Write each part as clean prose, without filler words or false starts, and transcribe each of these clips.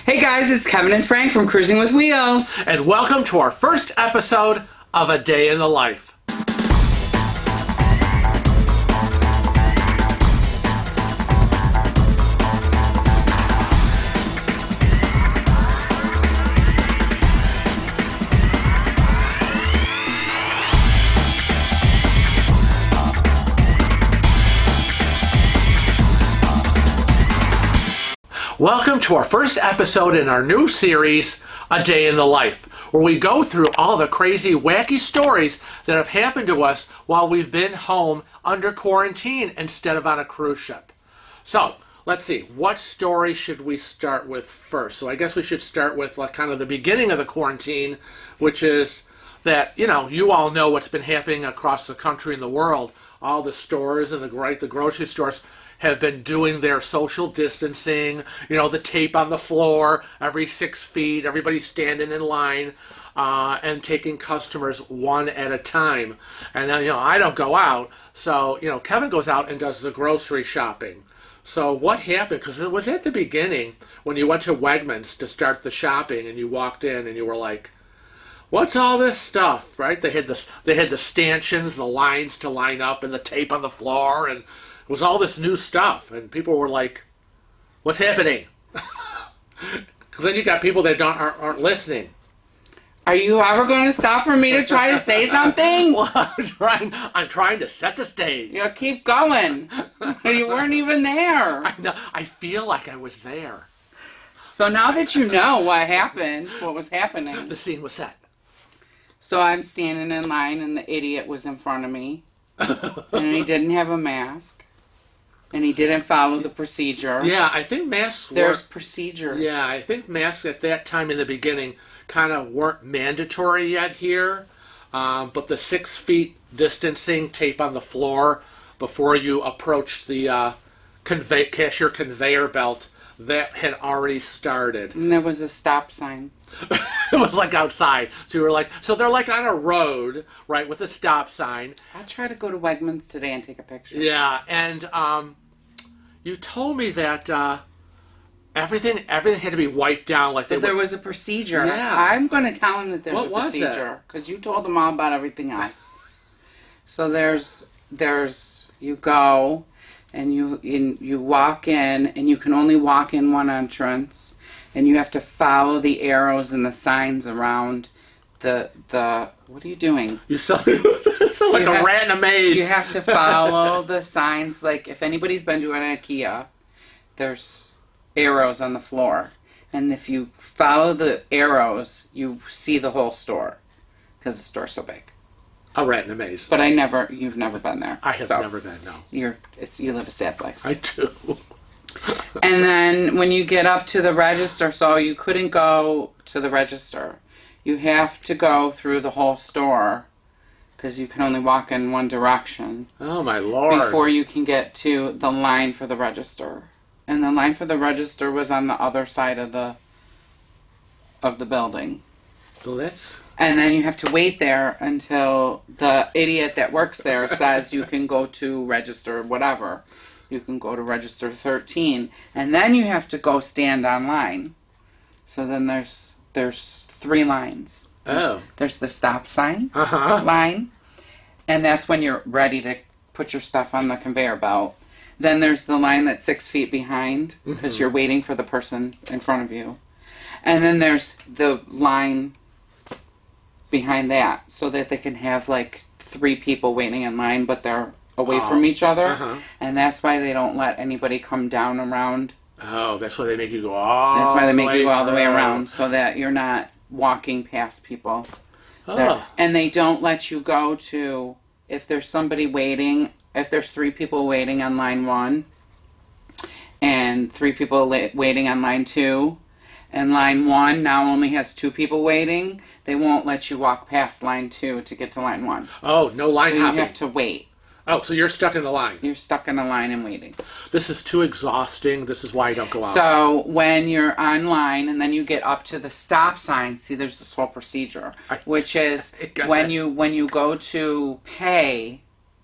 Hey guys, it's Kevin and Frank from Cruising with Wheels. And welcome to our first episode of A Day in the Life. Welcome to our first episode in our new series, A Day in the Life, where we go through all the crazy, wacky stories that have happened to us while we've been home under quarantine instead of on a cruise ship. So, let's see, what story should we start with first? So I guess we should start with like kind of the beginning of the quarantine, which is that, you all know what's been happening across the country and the world. All the stores and the grocery stores have been doing their social distancing, the tape on the floor every 6 feet, everybody standing in line, and taking customers one at a time. And then, I don't go out, so, Kevin goes out and does the grocery shopping. So what happened, because it was at the beginning when you went to Wegmans to start the shopping and you walked in and you were like, what's all this stuff, right? They had the stanchions, the lines to line up, and the tape on the floor, and it was all this new stuff, and people were like, what's happening? Because then you got people that aren't listening. Are you ever going to stop for me to try to say something? Well, I'm trying to set the stage. You keep going. You weren't even there. I feel like I was there. So now that you know what was happening. The scene was set. So I'm standing in line, and the idiot was in front of me, and he didn't have a mask. And he didn't follow the procedure. Yeah, I think masks There's procedures. Yeah, I think masks at that time in the beginning kind of weren't mandatory yet here. But the 6 feet distancing, tape on the floor before you approach the cashier conveyor belt, that had already started. And there was a stop sign. It was like outside. So they're like on a road, right, with a stop sign. I'll try to go to Wegmans today and take a picture. Yeah, and you told me that everything had to be wiped down. Like so there was a procedure. Yeah. I'm going to tell him that there's what a procedure because you told him all about everything else. So there's you go and you walk in, and you can only walk in one entrance. And you have to follow the arrows and the signs around the what are you doing? You sound like a rat in a maze. You have to follow the signs. Like if anybody's been to an IKEA, there's arrows on the floor. And if you follow the arrows, you see the whole store. Because the store's so big. A rat in a maze. But you've never been there. I have never been, no. You live a sad life. I do. And then when you get up to the register, so you couldn't go to the register. You have to go through the whole store because you can only walk in one direction. Oh, my Lord. Before you can get to the line for the register. And the line for the register was on the other side of the building. And then you have to wait there until the idiot that works there says you can go to register whatever. You can go to register 13, and then you have to go stand online. So then there's 3 lines. There's the stop sign line, and that's when you're ready to put your stuff on the conveyor belt. Then there's the line that's 6 feet behind because you're waiting for the person in front of you. And then there's the line behind that so that they can have like 3 people waiting in line, but they're away from each other, and that's why they don't let anybody come down around. Oh, that's why they make you go all That's why they make you go all the way around, so that you're not walking past people. And they don't let you go to, if there's somebody waiting, if there's 3 people waiting on line 1, and 3 people waiting on line 2, and line 1 now only has 2 people waiting, they won't let you walk past line 2 to get to line 1. Oh, no line hopping. You have to wait. Oh, so you're stuck in the line. You're stuck in a line and waiting. This is too exhausting. This is why I don't go out. So when you're online and then you get up to the stop sign, see, there's this whole procedure, which is when you go to pay,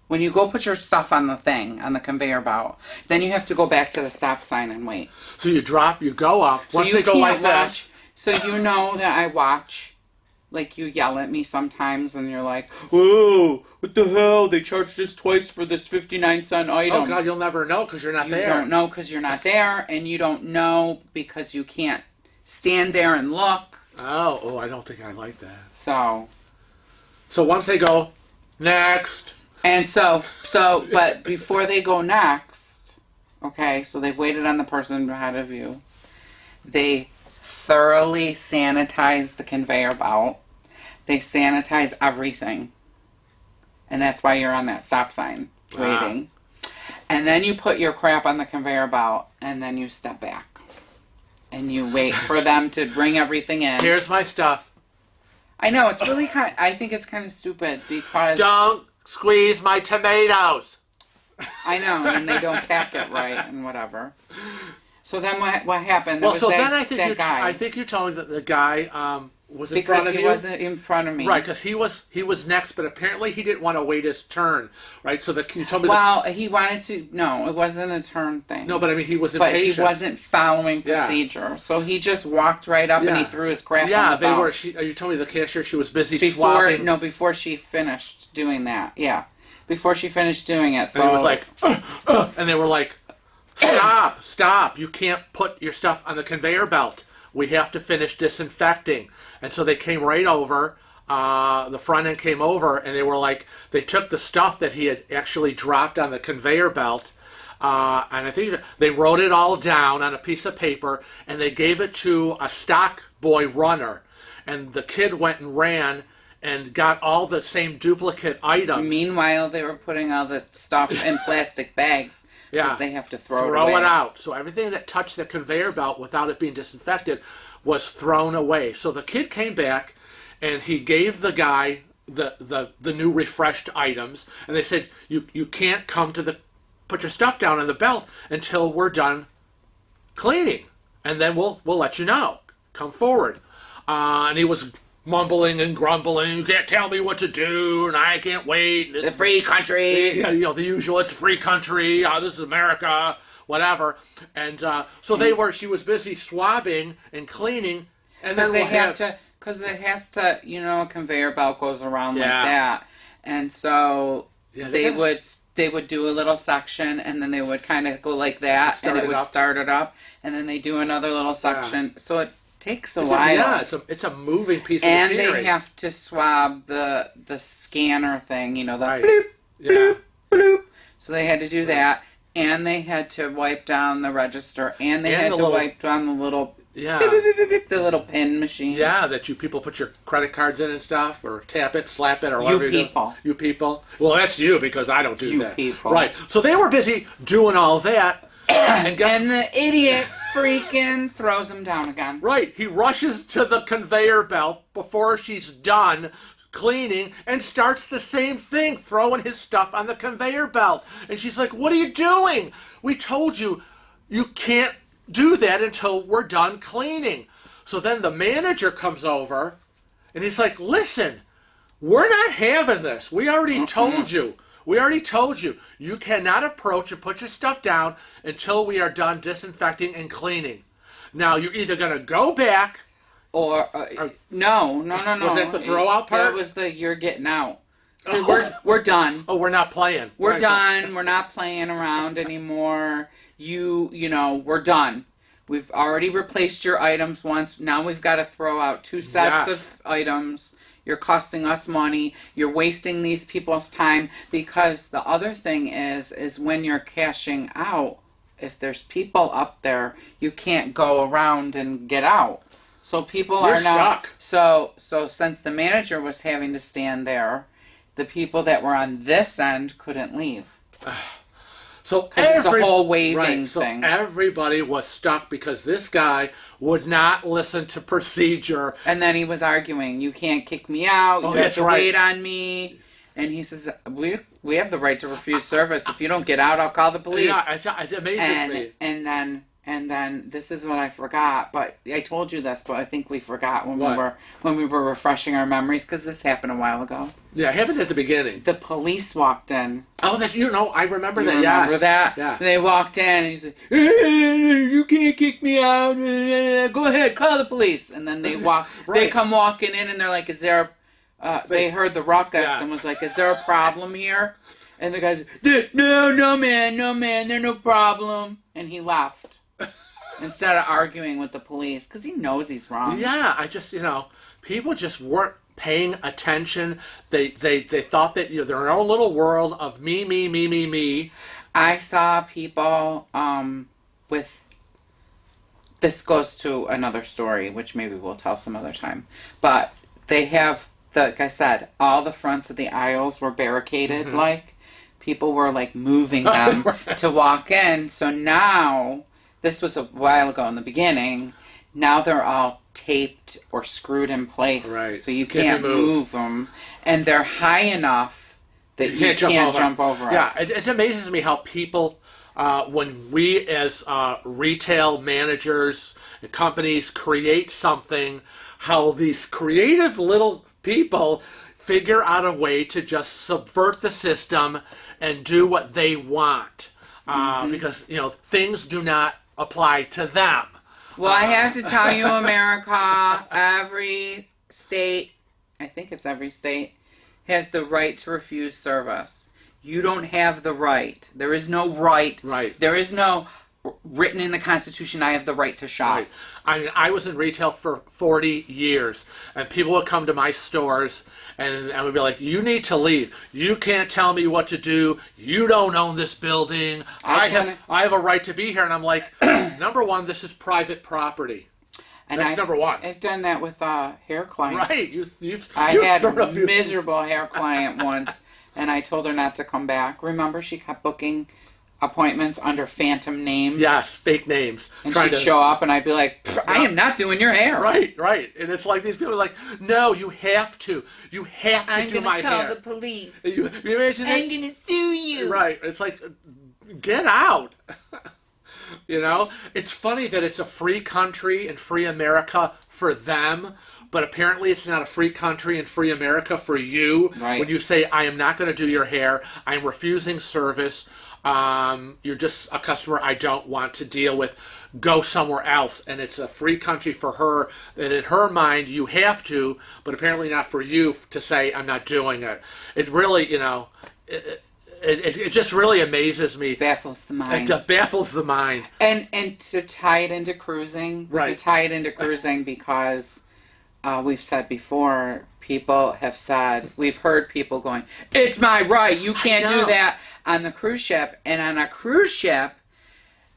When you go put your stuff on the thing, on the conveyor belt, then you have to go back to the stop sign and wait. So you go up. Once they go like this. So you know that I watch. Like, you yell at me sometimes and you're like, whoa, what the hell? They charged us twice for this 59-cent item. Oh, God, you'll never know because you're not there. You don't know because you're not there, and you don't know because you can't stand there and look. Oh, I don't think I like that. So once they go, next. And but before they go next, okay, so they've waited on the person ahead of you. They thoroughly sanitize the conveyor belt. They sanitize everything. And that's why you're on that stop sign waiting. And then you put your crap on the conveyor belt, and then you step back. And you wait for them to bring everything in. Here's my stuff. I know, it's really I think it's kind of stupid because... Don't squeeze my tomatoes. I know, and they don't pack it right and whatever. So then what happened? Well, so then I think you told me that the guy was in front of you. Because he wasn't in front of me. Right, because he was next, but apparently he didn't want to wait his turn. Right, so you told me. Well, he wanted to. No, it wasn't a turn thing. No, but I mean he was impatient. But he wasn't following procedure, so he just walked right up and he threw his crap. Yeah, on the belt. You told me the cashier. She was busy swapping. No, before she finished doing that. Yeah, before she finished doing it. So and it was like, and they were like, Stop! You can't put your stuff on the conveyor belt. We have to finish disinfecting. And so they came right over. The front end came over, and they were like, they took the stuff that he had actually dropped on the conveyor belt, and I think they wrote it all down on a piece of paper, and they gave it to a stock boy runner. And the kid went and ran and got all the same duplicate items. Meanwhile, they were putting all the stuff in plastic bags. Because they have to throw it away. Throw it out. So everything that touched the conveyor belt without it being disinfected was thrown away. So the kid came back and he gave the guy the new refreshed items, and they said, you can't come to put your stuff down on the belt until we're done cleaning, and then we'll let you know. Come forward. And he was mumbling and grumbling. You can't tell me what to do, and I can't wait. The free country. Yeah, the usual. It's a free country. This is America. Whatever. And so she was busy swabbing and cleaning, and then because it has to, a conveyor belt goes around like that, and so they would do a little section, and then they would kind of go like that, and it would start it up, and then they do another little section. So it takes a while. It's a moving piece of machinery. And they have to swab the scanner thing, the right. bloop, bloop, bloop. So they had to do that, and they had to wipe down the register, and they had to wipe down the little the little pin machine. Yeah, that people put your credit cards in and stuff, or tap it, slap it, or whatever you do. You people. Well, that's you, because I don't do that. You people. Right. So they were busy doing all that. And the idiot freaking throws him down again. Right. He rushes to the conveyor belt before she's done cleaning and starts the same thing, throwing his stuff on the conveyor belt. And she's like, what are you doing? We told you can't do that until we're done cleaning. So then the manager comes over and he's like, listen, we're not having this. We already told you. We already told you, you cannot approach and put your stuff down until we are done disinfecting and cleaning. Now, you're either going to go back... Or no. Was that the throw out part? That was the you're getting out. We're done. Oh, we're not playing. We're done. We're not playing around anymore. We're done. We've already replaced your items once. Now we've got to throw out 2 sets of items. You're costing us money. You're wasting these people's time. Because the other thing is when you're cashing out, if there's people up there, you can't go around and get out. So people are now stuck. So since the manager was having to stand there, the people that were on this end couldn't leave. So it's a whole waving thing. So everybody was stuck because this guy would not listen to procedure. And then he was arguing, you can't kick me out, you have to wait on me. And he says, we have the right to refuse service. If you don't get out, I'll call the police. Yeah, it amazes me. And then And then this is what I forgot, but I told you this, but I think we forgot when What? we were refreshing our memories because this happened a while ago. Yeah, it happened at the beginning. The police walked in. Oh, that I remember You that. remember Yes. that? Yeah. They walked in and he's like, "You can't kick me out. Go ahead, call the police." And then they walk. Right. They come walking in and they're like, "Is there?" They heard the ruckus and was like, "Is there a problem here?" And the guy's like, "No, man, there's no problem." And he left instead of arguing with the police because he knows he's wrong. Yeah, I just people just weren't paying attention. They thought that their own little world of me. I saw people with. This goes to another story, which maybe we'll tell some other time. But they have, like I said, all the fronts of the aisles were barricaded. Like people were like moving them to walk in. So now, this was a while ago in the beginning. Now they're all taped or screwed in place, Right. so you can't move them, and they're high enough that you can't jump over. Yeah, it amazes me how people, when we as retail managers and companies create something, how these creative little people figure out a way to just subvert the system and do what they want, because things do not apply to them. Well, I have to tell you, America, every state, I think it's every state, has the right to refuse service. You don't have the right. There is no right. Right. There is no written in the Constitution, I have the right to shop. Right. I mean, I was in retail for 40 years, and people would come to my stores, and I would be like, "You need to leave. You can't tell me what to do. You don't own this building. I have a right to be here." And I'm like, number one, this is private property. And That's number one. I've done that with hair clients. Right. I had a miserable hair client once, and I told her not to come back. Remember, she kept booking appointments under phantom names. Yes, fake names. And she'd show up, and I'd be like, "I am not doing your hair." Right. And it's like these people are like, "No, you have to. You have to do my hair." I'm going to call the police. You imagine that? I'm going to sue you. Right. It's like, get out. It's funny that it's a free country and free America for them, but apparently it's not a free country and free America for you. Right. When you say, "I am not going to do your hair. I am refusing service. You're just a customer I don't want to deal with. Go somewhere else." And it's a free country for her, that in her mind you have to, but apparently not for you to say, "I'm not doing it." It really, it just really amazes me. Baffles the mind. It baffles the mind. And to tie it into cruising, Right. to tie it into cruising because we've said before, people have said, we've heard people going, "It's my right, you can't do that" on the cruise ship. And on a cruise ship,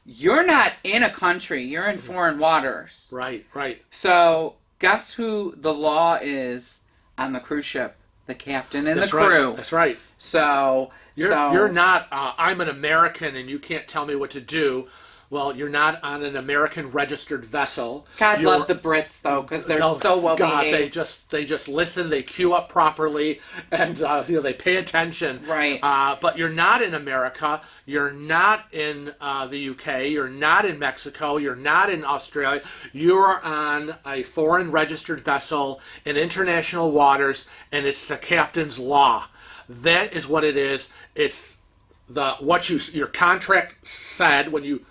you're not in a country, you're in foreign waters. Right. So guess who the law is on the cruise ship? The captain and the crew. Right. That's right. So You're not, "I'm an American and you can't tell me what to do." Well, you're not on an American registered vessel. God love the Brits though, because they're so well behaved. They just listen. They queue up properly, and they pay attention. Right. But you're not in America. You're not in the UK. You're not in Mexico. You're not in Australia. You're on a foreign registered vessel in international waters, and it's the captain's law. That is what it is. It's your contract said when you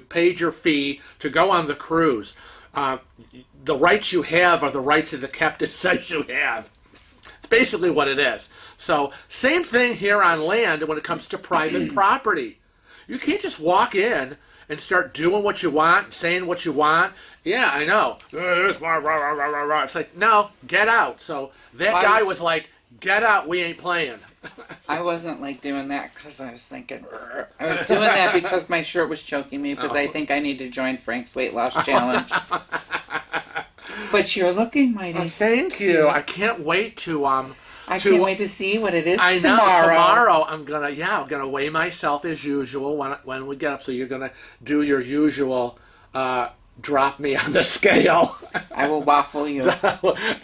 paid your fee to go on the cruise. The rights you have are the rights that the captain says you have. It's basically what it is. So, same thing here on land when it comes to private property. You can't just walk in and start doing what you want, saying what you want. Yeah, I know. It's like, no, get out. So, that guy was like, "Get out, we ain't playing." I wasn't like doing that because I was thinking, I was doing that because my shirt was choking me because I think I need to join Frank's weight loss challenge. But you're looking mighty. Thank you. I can't wait to I can't wait to see what it is I know tomorrow. tomorrow I'm gonna weigh myself as usual when we get up. So you're gonna do your usual drop me on the scale. I will waffle you.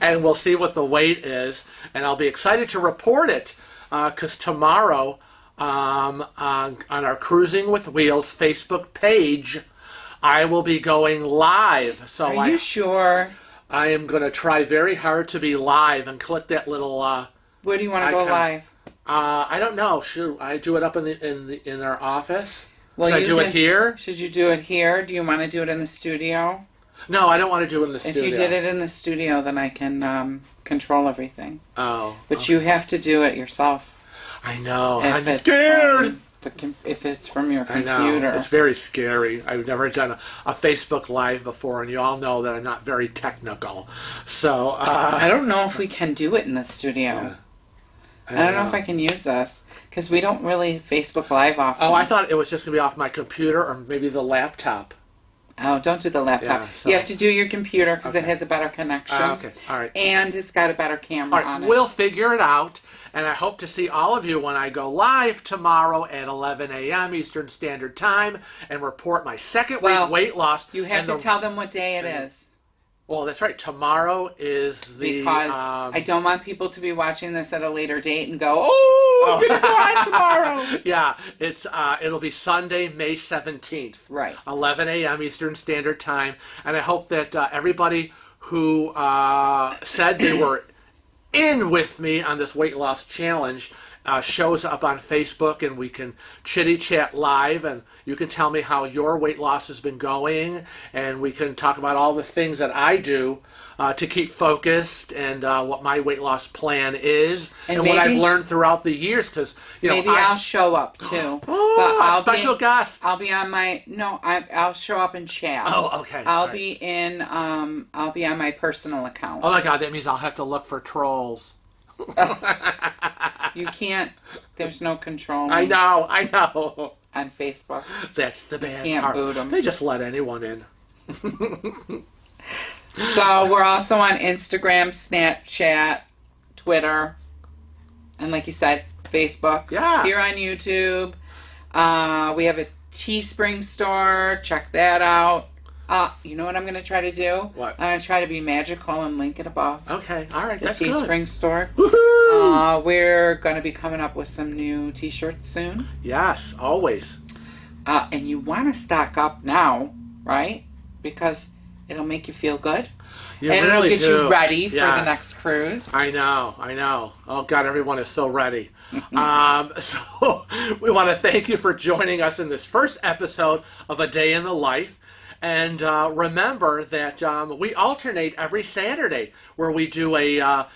And we'll see what the weight is, and I'll be excited to report it because tomorrow on our Cruising with Wheels Facebook page, I will be going live. So Are you sure? I am going to try very hard to be live and click that little. Where do you want to go live? I don't know. Should I do it up in our office? Well, Should I do it here? Should you do it here? Do you want to do it in the studio? No, I don't want to do it in the studio. If you did it in the studio, then I can control everything. Oh. But you have to do it yourself. I know. I'm scared. If it's from your computer. I know. It's very scary. I've never done a Facebook Live before, and you all know that I'm not very technical. So I don't know if we can do it in the studio. Yeah. I don't know if I can use this because we don't really Facebook Live often. Oh, I thought it was just going to be off my computer or maybe the laptop. Oh, don't do the laptop. Yeah, so. You have to do your computer because it has a better connection. Okay, all right. And it's got a better camera on it. We'll figure it out. And I hope to see all of you when I go live tomorrow at 11 a.m. Eastern Standard Time and report my second week weight loss. You have to tell them what day it is. Well, that's right. Tomorrow is the... Because I don't want people to be watching this at a later date and go, I'm going to go on tomorrow. Yeah, it'll be Sunday, May 17th. Right. 11 a.m. Eastern Standard Time. And I hope that everybody who said they were in with me on this weight loss challenge shows up on Facebook, and we can chitty chat live, and you can tell me how your weight loss has been going, and we can talk about all the things that I do to keep focused, and what my weight loss plan is, and what I've learned throughout the years. Because maybe I'll show up too. Oh, but special guest. I'll be on my I'll show up and chat. Oh, okay. I'll be on my personal account. Oh my God, that means I'll have to look for trolls. You can't. There's no control. I know. On Facebook. That's the bad part. You can't boot them. They just let anyone in. So we're also on Instagram, Snapchat, Twitter, and like you said, Facebook. Yeah. Here on YouTube. We have a Teespring store. Check that out. You know what I'm going to try to do? What? I'm going to try to be magical and link it above. Okay, all right, that's good. The Teespring store. Woohoo! We're going to be coming up with some new T-shirts soon. Yes, always. And you want to stock up now, right? Because it'll make you feel good. You and really it'll get you ready for the next cruise. I know. Oh, God, everyone is so ready. So we want to thank you for joining us in this first episode of A Day in the Life. And remember that we alternate every Saturday where we do a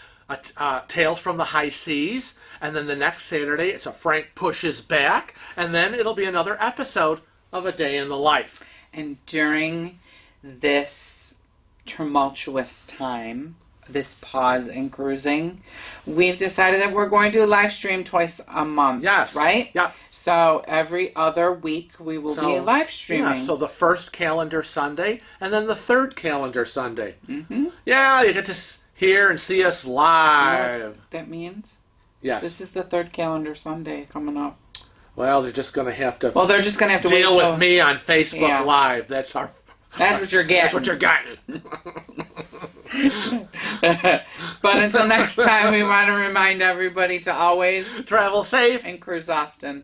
Tales from the High Seas. And then the next Saturday, it's a Frank Pushes Back. And then it'll be another episode of A Day in the Life. And during this tumultuous time, this pause in cruising, we've decided that we're going to live stream twice a month. Yes. Right? Yep. So every other week we will be live streaming. Yeah, so the first calendar Sunday and then the third calendar Sunday. Mm-hmm. Yeah, you get to hear and see us live. You know what that means? Yes. This is the third calendar Sunday coming up. Well, they're just going to have to. Well, they're just going to have to deal with me on Facebook Live. That's what you're getting. That's what you're getting. But until next time, we want to remind everybody to always travel safe and cruise often.